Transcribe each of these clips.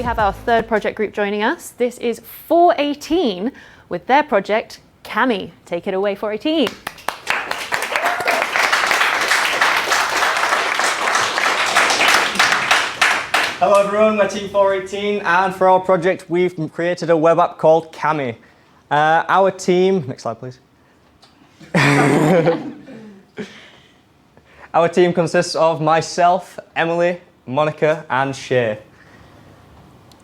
have our third project group joining us. This is 418 with their project, Cami. Take it away, 418. Hello everyone, we're Team 418, and for our project we've created a web app called Cami. Our team, next slide please. Our team consists of myself, Emily, Monica and Shay.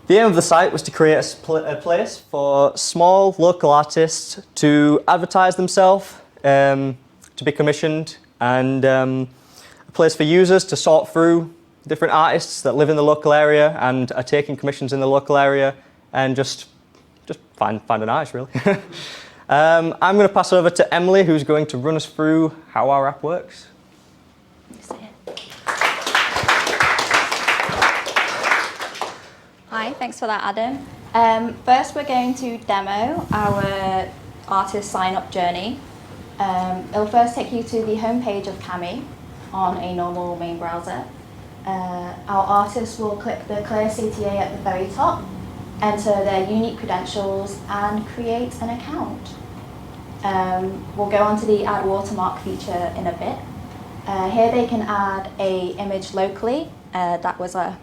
The aim of the site was to create a place for small local artists to advertise themselves, to be commissioned, and a place for users to sort through different artists that live in the local area and are taking commissions in the local area, and just find an artist really. I'm going to pass over to Emily, who's going to run us through how our app works. Hi, thanks for that, Adam. First, we're going to demo our artist sign-up journey. It'll first take you to the homepage of Cami on a normal main browser. Our artists will click the clear CTA at the very top, enter their unique credentials and create an account. We'll go on to the add watermark feature in a bit. Here they can add an image locally. That was a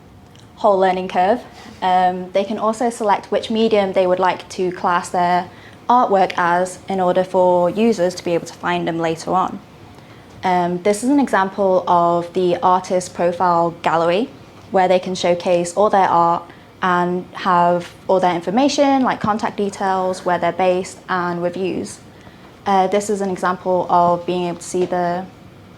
whole learning curve. They can also select which medium they would like to class their artwork as in order for users to be able to find them later on. This is an example of the artist profile gallery, where they can showcase all their art and have all their information like contact details, where they're based and reviews. This is an example of being able to see the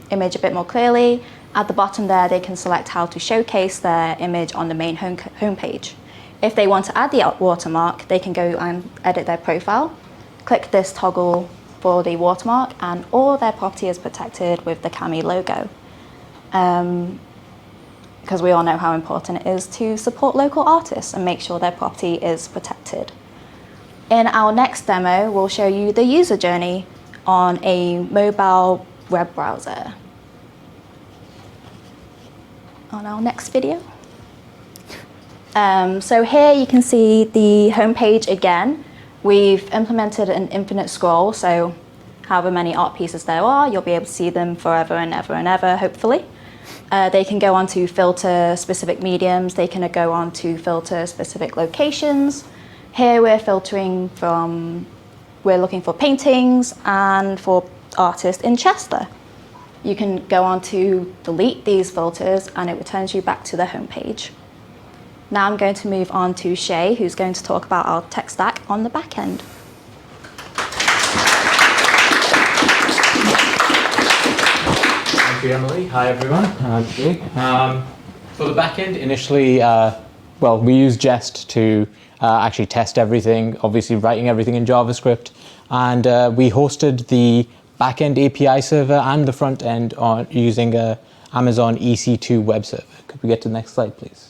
image a bit more clearly. At the bottom there, they can select how to showcase their image on the main homepage. If they want to add the watermark, they can go and edit their profile, click this toggle for the watermark, and all their property is protected with the Cami logo. Because we all know how important it is to support local artists and make sure their property is protected. In our next demo, we'll show you the user journey on a mobile web browser. On our next video. So here you can see the homepage again. We've implemented an infinite scroll, so however many art pieces there are, you'll be able to see them forever and ever and ever, hopefully. They can go on to filter specific mediums. They can go on to filter specific locations. Here we're filtering we're looking for paintings and for artists in Chester. You can go on to delete these filters and it returns you back to the homepage. Now I'm going to move on to Shay, who's going to talk about our tech stack on the back end. Thank you, Emily. Hi, everyone. I'm Shay. For the back end, initially, we use Jest to actually test everything, obviously writing everything in JavaScript. And we hosted the back-end API server and the front end using a Amazon EC2 web server. Could we get to the next slide, please?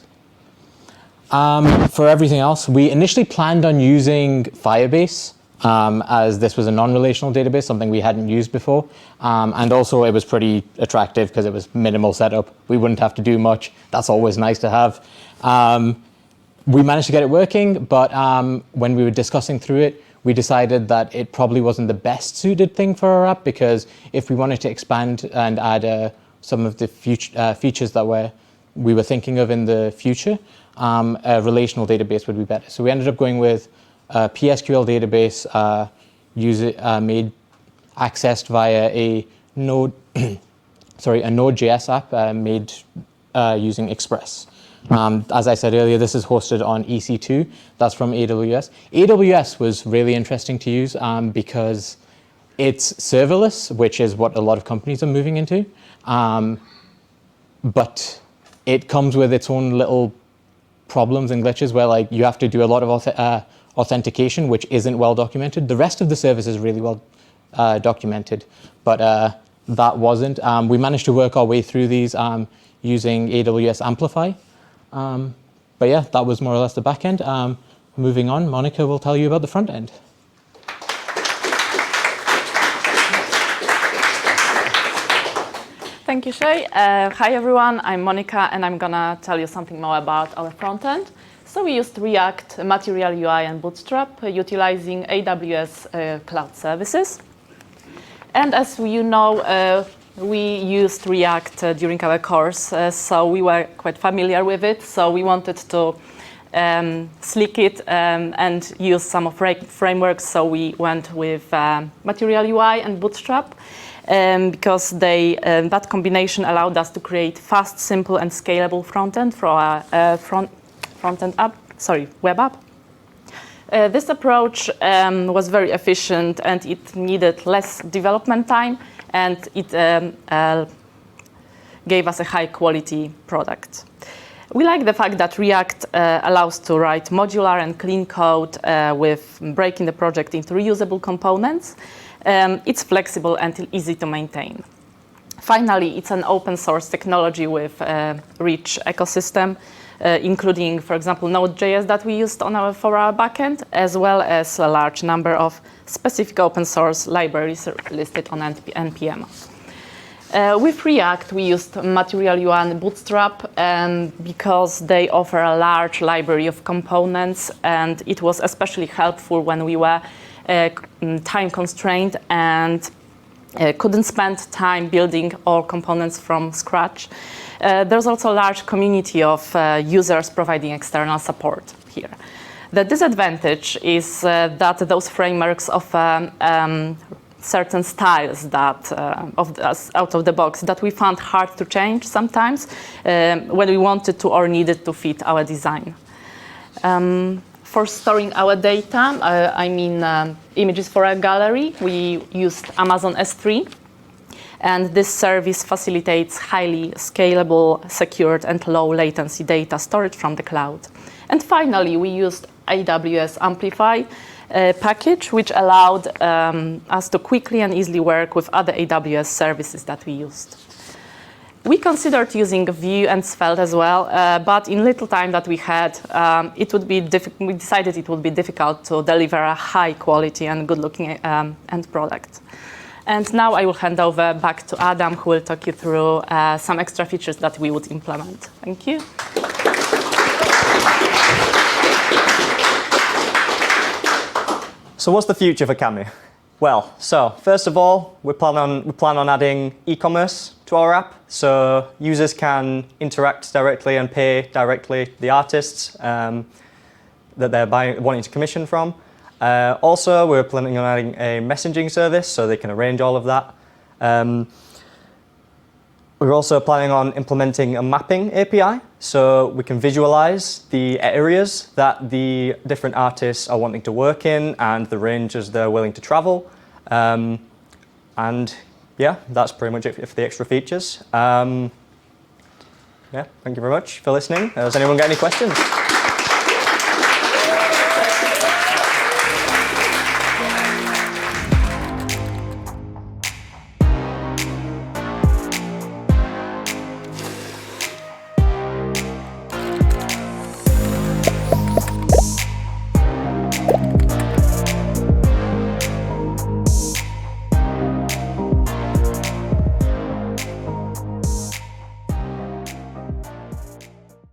For everything else, we initially planned on using Firebase, as this was a non-relational database, something we hadn't used before. And also it was pretty attractive because it was minimal setup. We wouldn't have to do much. That's always nice to have. We managed to get it working, but when we were discussing through it, we decided that it probably wasn't the best suited thing for our app, because if we wanted to expand and add some of the features that we were thinking of in the future, a relational database would be better. So we ended up going with a PSQL database made accessed via a Node.js app made using Express. As I said earlier, this is hosted on EC2. That's from AWS. AWS was really interesting to use because it's serverless, which is what a lot of companies are moving into. But it comes with its own little problems and glitches where you have to do a lot of authentication, which isn't well documented. The rest of the service is really well documented, but that wasn't. We managed to work our way through these using AWS Amplify. But yeah, that was more or less the back end. Moving on, Monica will tell you about the front end. Thank you, Shay. Hi, everyone. I'm Monica, and I'm going to tell you something more about our front end. So we used React, Material UI, and Bootstrap, utilizing AWS cloud services. And as you know, we used React during our course, so we were quite familiar with it. So we wanted to slick it and use some of frameworks. So we went with Material UI and Bootstrap because that combination allowed us to create fast, simple, and scalable front-end for our web app. This approach was very efficient, and it needed less development time, and it gave us a high-quality product. We like the fact that React allows to write modular and clean code with breaking the project into reusable components. It's flexible and easy to maintain. Finally, it's an open source technology with a rich ecosystem, including, for example, Node.js that we used for our backend, as well as a large number of specific open source libraries listed on NPM. With React, we used Material UI and Bootstrap because they offer a large library of components, and it was especially helpful when we were time constrained and couldn't spend time building all components from scratch. There's also a large community of users providing external support here. The disadvantage is that those frameworks offer certain styles that out of the box that we found hard to change sometimes when we wanted to or needed to fit our design. For storing our data, images for a gallery, we used Amazon S3. And this service facilitates highly scalable, secured, and low latency data storage from the cloud. And finally, we used AWS Amplify package, which allowed us to quickly and easily work with other AWS services that we used. We considered using Vue and Svelte as well, but in little time that we had, we decided it would be difficult to deliver a high quality and good-looking end product. And now I will hand over back to Adam, who will talk you through some extra features that we would implement. Thank you. So what's the future for Cami? Well, so first of all, we plan on adding e-commerce to our app, so users can interact directly and pay directly the artists that they're wanting to commission from. Also, we're planning on adding a messaging service so they can arrange all of that. We're also planning on implementing a mapping API so we can visualize the areas that the different artists are wanting to work in and the ranges they're willing to travel. And yeah, that's pretty much it for the extra features. Yeah, thank you very much for listening. Has anyone got any questions?